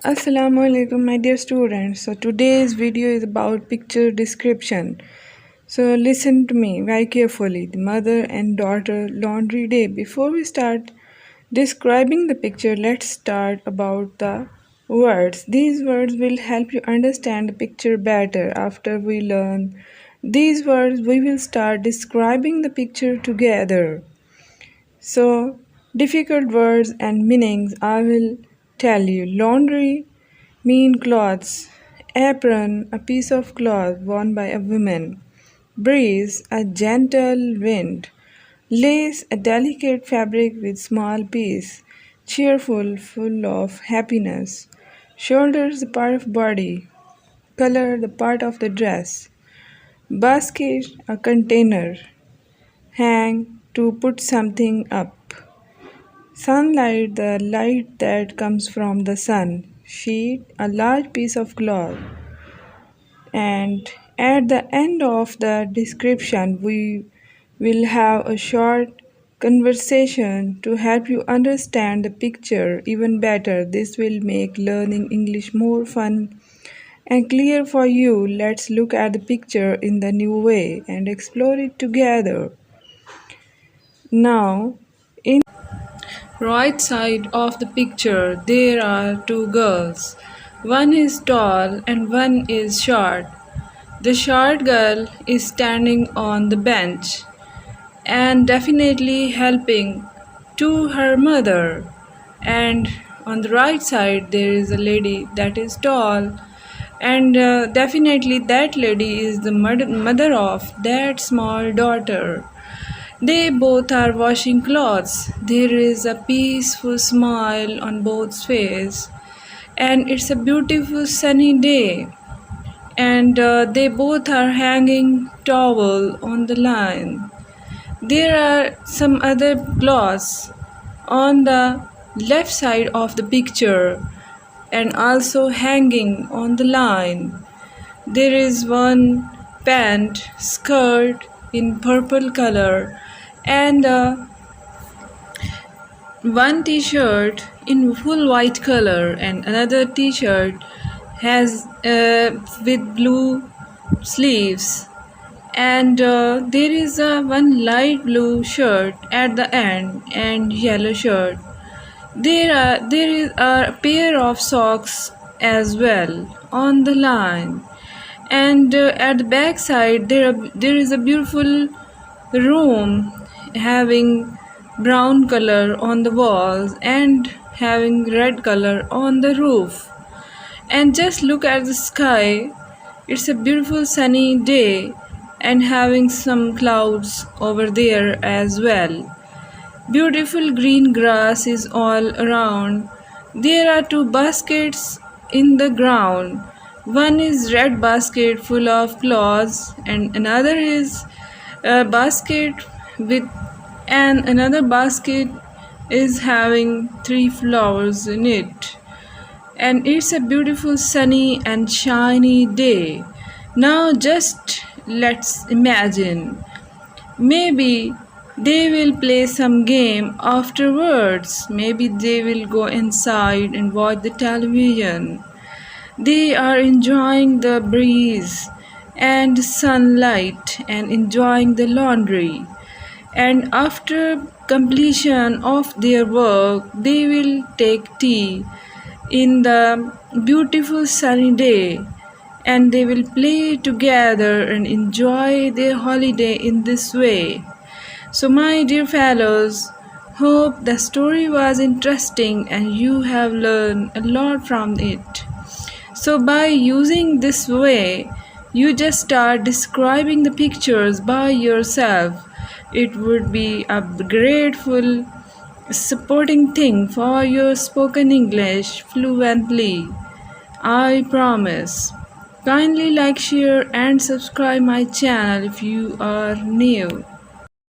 Assalamu alaikum, my dear students. So today's video is about picture description. So listen to me very carefully. The mother and daughter laundry day. Before we start describing the picture, let's start about the words. These words will help you understand the picture better. After we learn these words, we will start describing the picture together. So, difficult words and meanings I will tell you. Laundry mean clothes. Apron, a piece of cloth worn by a woman. Breeze, a gentle wind. Lace, a delicate fabric with small piece. Cheerful, full of happiness. Shoulders, the part of body. Color, the part of the dress. Basket, a container. Hang, to put something up. Sunlight, the light that comes from the sun. Sheet, a large piece of cloth. And at the end of the description, we will have a short conversation to help you understand the picture even better. This will make learning English more fun and clear for you. Let's look at the picture in the new way and explore it together. Now, in right side of the picture, there are two girls. One is tall and one is short. The short girl is standing on the bench and definitely helping to her mother. And on the right side, there is a lady that is tall, and definitely that lady is the mother of that small daughter. They both are washing clothes. There is a peaceful smile on both faces, and it's a beautiful sunny day. And they both are hanging towel on the line. There are some other clothes on the left side of the picture and also hanging on the line. There is one pant, skirt in purple color, and one t-shirt in full white color, and another t-shirt has with blue sleeves, and there is a one light blue shirt at the end and yellow shirt. There is a pair of socks as well on the line, and at the back side there is a beautiful room having brown color on the walls and having red color on the roof. And just look at the sky. It's a beautiful sunny day and having some clouds over there as well. Beautiful green grass is all around. There are two baskets in the ground. One is red basket full of clothes, and another is a basket with and another basket is having three flowers in it. And it's a beautiful sunny and shiny day. Now just let's imagine. Maybe they will play some game afterwards. Maybe they will go inside and watch the television. They are enjoying the breeze and sunlight and enjoying the laundry. And after completion of their work, they will take tea in the beautiful sunny day, and they will play together and enjoy their holiday in this way. So my dear fellows, hope the story was interesting and you have learned a lot from it. So by using this way, you just start describing the pictures by yourself. It would be a grateful supporting thing for your spoken English fluently. I promise. Kindly like, share and subscribe my channel if you are new.